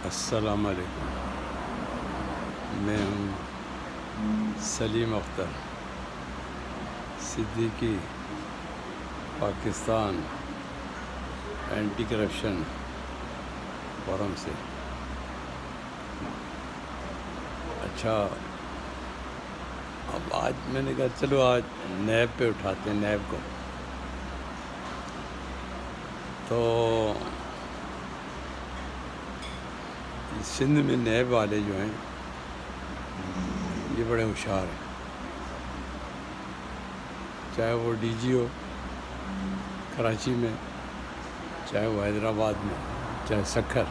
السلام علیکم، میں ہوں Salim Akhtar Siddiqui, Pakistan anti corruption forum سے۔ اچھا، اب آج میں نے کہا چلو آج نیب پہ اٹھاتے ہیں نیب کو۔ تو سندھ میں نیب والے جو ہیں یہ بڑے ہوشیار ہیں، چاہے وہ ڈی جی ہو کراچی میں، چاہے وہ حیدرآباد میں، چاہے سکھر،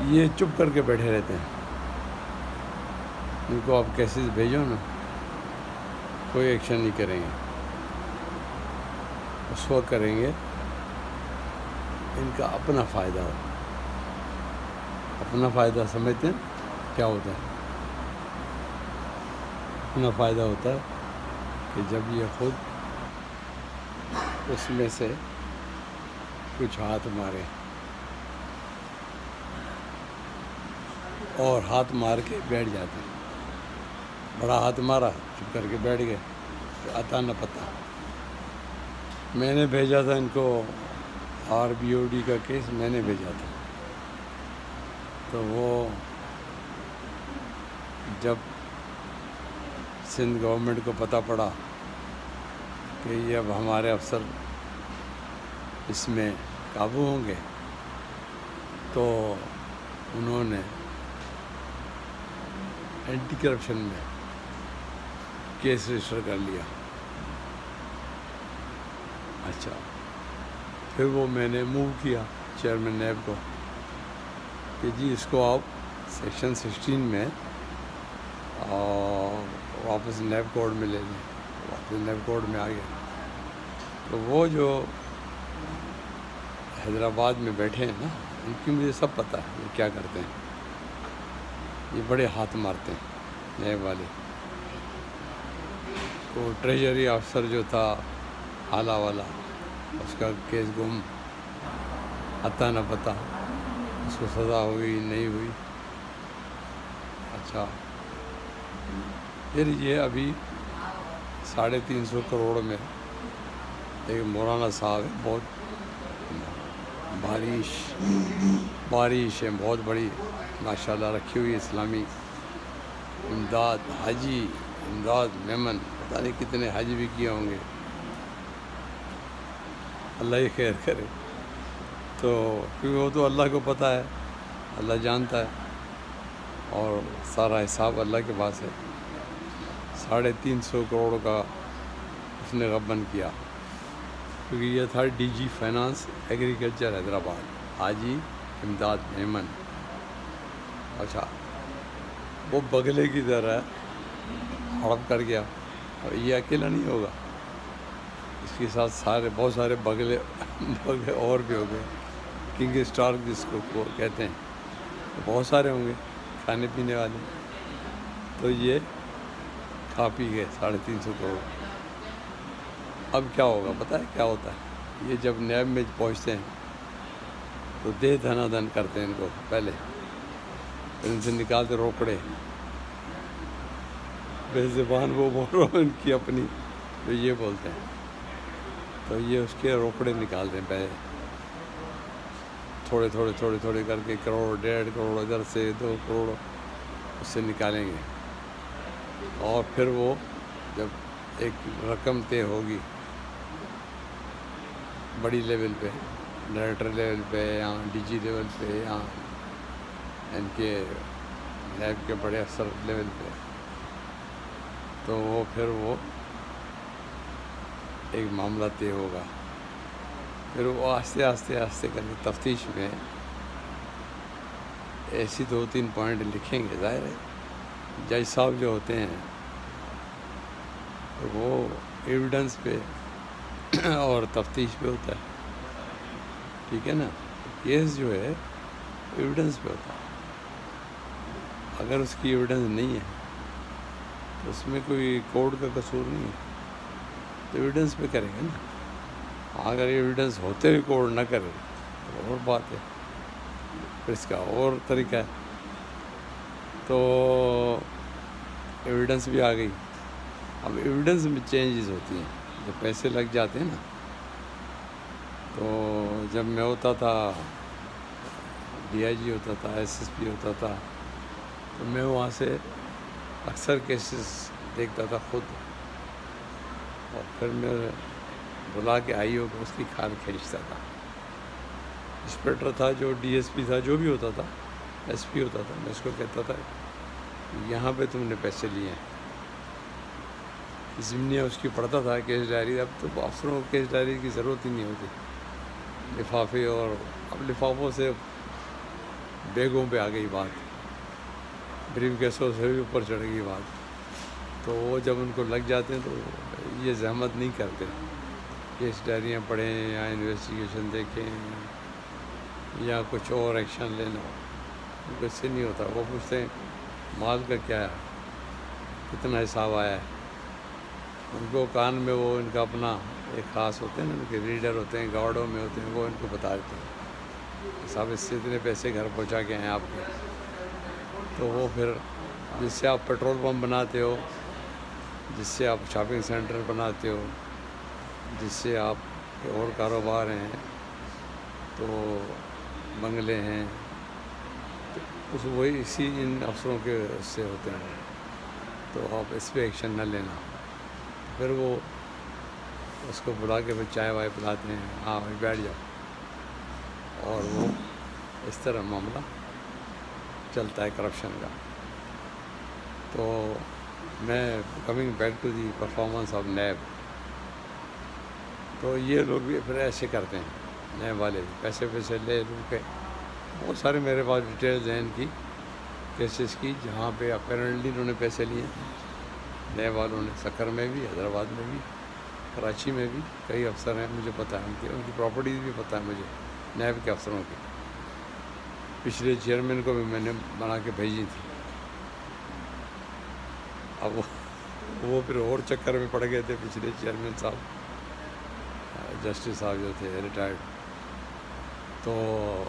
یہ چپ کر کے بیٹھے رہتے ہیں۔ ان کو آپ کیسز بھیجو نا، کوئی ایکشن نہیں کریں گے۔ اس وقت کریں گے ان کا اپنا فائدہ ہو۔ اپنا فائدہ سمجھتے ہیں کیا ہوتا ہے؟ اپنا فائدہ ہوتا ہے کہ جب یہ خود اس میں سے کچھ ہاتھ مارے اور ہاتھ مار کے بیٹھ جاتے ہیں۔ بڑا ہاتھ مارا، چپ کر کے بیٹھ گئے، عطا نہ پتہ۔ میں نے بھیجا تھا ان کو RBOD کا کیس، میں نے بھیجا تھا۔ تو وہ جب سندھ گورنمنٹ کو پتہ پڑا کہ یہ اب ہمارے افسر اس میں قابو ہوں گے، تو انہوں نے اینٹی کرپشن میں کیس رجسٹر کر لیا۔ اچھا، پھر وہ میں نے موو کیا چیئرمین نیب کو کہ جی اس کو آپ سیکشن 16 میں واپس نیب کوڈ میں لے لیں۔ واپس نیب کوڈ میں آ گیا۔ تو وہ جو حیدرآباد میں بیٹھے ہیں نا، ان کی مجھے سب پتہ ہے یہ کیا کرتے ہیں۔ یہ بڑے ہاتھ مارتے ہیں نیب والے۔ وہ ٹریجری افسر جو تھا حالہ والا، اس کا کیس گم، عطا نہ پتہ، اس کو سزا ہوئی نہیں ہوئی۔ اچھا، پھر یہ ابھی 350 کروڑ میں ایک مولانا صاحب ہے، بہت بارش ہے، بہت بڑی ماشاءاللہ رکھی ہوئی اسلامی امداد، حاجی امداد میمن، پتہ نہیں کتنے حج بھی کیے ہوں گے، اللہ ہی خیر کرے۔ تو کیونکہ وہ تو اللہ کو پتہ ہے، اللہ جانتا ہے، اور سارا حساب اللہ کے پاس ہے۔ 350 کروڑ کا اس نے غبن کیا، کیونکہ یہ تھا DG فائنانس ایگریکلچر حیدرآباد، حاجی امداد میمن۔ اچھا، وہ بگلے کی طرح ہڑپ کر گیا، اور یہ اکیلا نہیں ہوگا، اس کے ساتھ بہت سارے بگلے اور بھی ہو گئے، کنگ اسٹار جس کو کہتے ہیں، بہت سارے ہوں گے کھانے پینے والے۔ تو یہ کھا پی گئے 350 کروڑ۔ اب کیا ہوگا پتہ ہے کیا ہوتا ہے؟ یہ جب نیب میں پہنچتے ہیں تو دے دھنا دھن کرتے ہیں ان کو پہلے، پھر ان سے نکالتے روکڑے، بے زبان وہ بول رہا ہوں ان کی اپنی، تو یہ بولتے ہیں، تو یہ اس کے روکڑے نکالتے ہیں پہلے، تھوڑے تھوڑے کر کے، کروڑ 1.5 کروڑ ادھر سے، 2 کروڑ اس سے نکالیں گے، اور پھر وہ جب ایک رقم طے ہوگی بڑی لیول پہ، ڈائریکٹر لیول پہ یا DG لیول پہ یا ان کے نیب کے بڑے افسر لیول پہ، تو وہ پھر وہ ایک معاملہ طے ہوگا۔ پھر وہ آہستہ کر کے تفتیش میں ایسی 2-3 پوائنٹ لکھیں گے۔ ظاہر ہے جج صاحب جو ہوتے ہیں وہ ایویڈنس پہ اور تفتیش پہ ہوتا ہے، ٹھیک ہے نا؟ کیس جو ہے ایویڈنس پہ ہوتا ہے۔ اگر اس کی ایویڈنس نہیں ہے تو اس میں کوئی کورٹ کا قصور نہیں ہے، تو ایویڈنس پہ کریں گے نا۔ اگر ایویڈنس ہوتے ہوئے کورٹ نہ کرے تو اور بات ہے۔ پھر اس کا اور طریقہ ہے. تو ایویڈنس بھی آ گئی. اب ایویڈنس میں چینجز ہوتی ہیں جب پیسے لگ جاتے ہیں نا. تو جب میں ہوتا تھا DIG ہوتا تھا, SSP ہوتا تھا, تو میں وہاں سے اکثر کیسز دیکھتا تھا خود, اور پھر میں بلا کے IO کو اس کی کھال کھینچتا تھا. انسپیکٹر تھا, جو DSP تھا, جو بھی ہوتا تھا, SP ہوتا تھا, میں اس کو کہتا تھا یہاں پہ تم نے پیسے لیے ہیں. ضمنیہ اس کی پڑھتا تھا کیس ڈائری. اب تو افسروں کو کیس ڈائری کی ضرورت ہی نہیں ہوتی, لفافے, اور اب لفافوں سے بیگوں پہ آ گئی بات, بریف کیسوں سے بھی اوپر چڑھ گئی بات. تو وہ جب ان کو لگ جاتے ہیں تو یہ زحمت نہیں کرتے, کیس ڈائریاں پڑھیں یا انویسٹیگیشن دیکھیں یا کچھ اور ایکشن لینا. اس سے نہیں ہوتا. وہ پوچھتے ہیں مال کا کیا ہے, کتنا حساب آیا ہے. ان کو کان میں وہ ان کا اپنا ایک خاص ہوتے ہیں نا, ان کے ریڈر ہوتے ہیں, گارڈوں میں ہوتے ہیں, وہ ان کو بتا دیتے ہیں صاحب اس سے اتنے پیسے گھر پہنچا کے ہیں آپ کے. تو وہ پھر جس سے آپ پیٹرول پمپ بناتے ہو, جس سے آپ شاپنگ سینٹر بناتے ہو, جس سے آپ اور کاروبار ہیں, تو بنگلے ہیں, تو وہی اسی ان افسروں کے اس سے ہوتے ہیں. تو آپ اس پہ ایکشن نہ لینا. پھر وہ اس کو بلا کے پھر چائے وائے پلاتے ہیں, ہاں بھائی بیٹھ جاؤ, اور وہ اس طرح معاملہ چلتا ہے کرپشن کا. تو میں coming back to the performance of NAB, تو یہ لوگ بھی پھر ایسے کرتے ہیں, نیب والے پیسے لے لوں کے. بہت سارے میرے پاس ڈیٹیلز ہیں ان کی کیسز کی, جہاں پہ اپیرنٹلی انہوں نے پیسے لیے ہیں نیب والوں نے. سکر میں بھی, حیدرآباد میں بھی, کراچی میں بھی کئی افسر ہیں, مجھے پتہ ہے ان کی پراپرٹیز بھی پتہ ہے مجھے نیب کے افسروں کی. پچھلے چیئرمین کو بھی میں نے بنا کے بھیجی تھی. اب وہ پھر اور چکر میں پڑ گئے تھے پچھلے چیئرمین صاحب, جسٹس صاحب جو تھے ریٹائرڈ, تو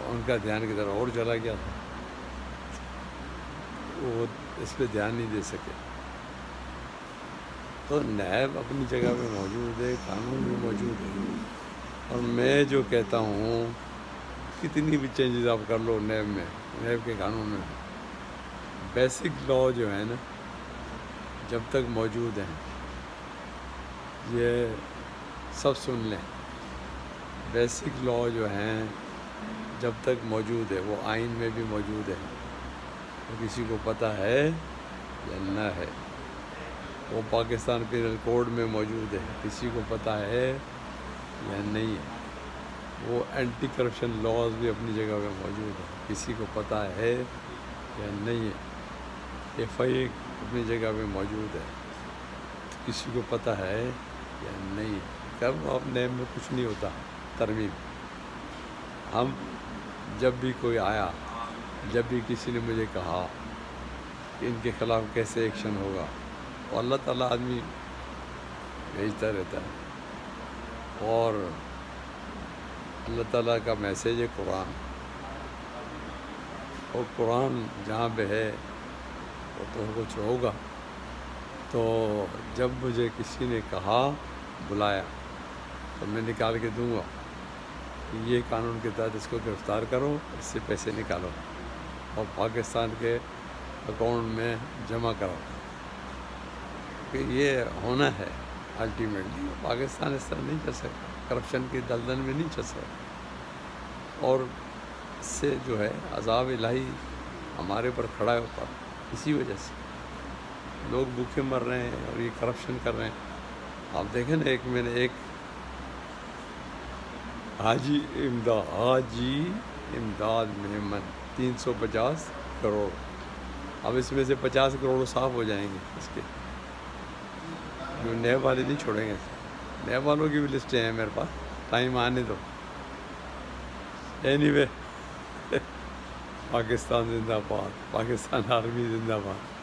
ان کا دھیان کی طرف اور چلا گیا تھا, وہ اس پہ دھیان نہیں دے سکے. تو نیب اپنی جگہ پہ موجود ہے, قانون بھی موجود ہے, اور میں جو کہتا ہوں کتنی بھی چینجز آپ کر لو نیب میں, نیب کے قانون میں, بیسک لا جو ہے نا جب تک موجود ہیں, یہ سب سن لیں, بیسک لا جو ہیں جب تک موجود ہے, وہ آئین میں بھی موجود ہے, وہ کسی کو پتہ ہے یا نہ ہے. وہ پاکستان پینل کوڈ میں موجود ہے, کسی کو پتہ ہے یا نہیں ہے. وہ اینٹی کرپشن لاز بھی اپنی جگہ پہ موجود ہے, کسی کو پتہ ہے یا نہیں ہے. FIA اپنی جگہ پہ موجود ہے, کسی کو پتہ ہے یا نہیں ہے. کب آپ نیب میں کچھ نہیں ہوتا ترمیم. ہم جب بھی کوئی آیا, جب بھی کسی نے مجھے کہا کہ ان کے خلاف کیسے ایکشن ہوگا, تو اللہ تعالیٰ آدمی بھیجتا رہتا ہے, اور اللہ تعالیٰ کا میسیج ہے قرآن, اور قرآن جہاں پہ ہے وہ تو کچھ ہوگا. تو جب مجھے کسی نے کہا, بلایا, تو میں نکال کے دوں گا کہ یہ قانون کے تحت اس کو گرفتار کرو, اس سے پیسے نکالو اور پاکستان کے اکاؤنٹ میں جمع کرو. کہ یہ ہونا ہے الٹیمیٹلی. پاکستان اس طرح نہیں چل سکتا, کرپشن کی دلدل میں نہیں چل سکتا, اور اس سے جو ہے عذاب الہی ہمارے پر کھڑا ہے اوپر. اسی وجہ سے لوگ بھوکے مر رہے ہیں اور یہ کرپشن کر رہے ہیں. آپ دیکھیں نا, میں نے ایک حاجی امداد محمد 350 کروڑ, اب اس میں سے 50 کروڑ صاف ہو جائیں گے اس کے, جو نیب والے نہیں چھوڑیں گے. نیب والوں کی بھی لسٹیں ہیں میرے پاس, ٹائم آنے دو. اینی وے, پاکستان زندہ باد, پاکستان آرمی زندہ باد.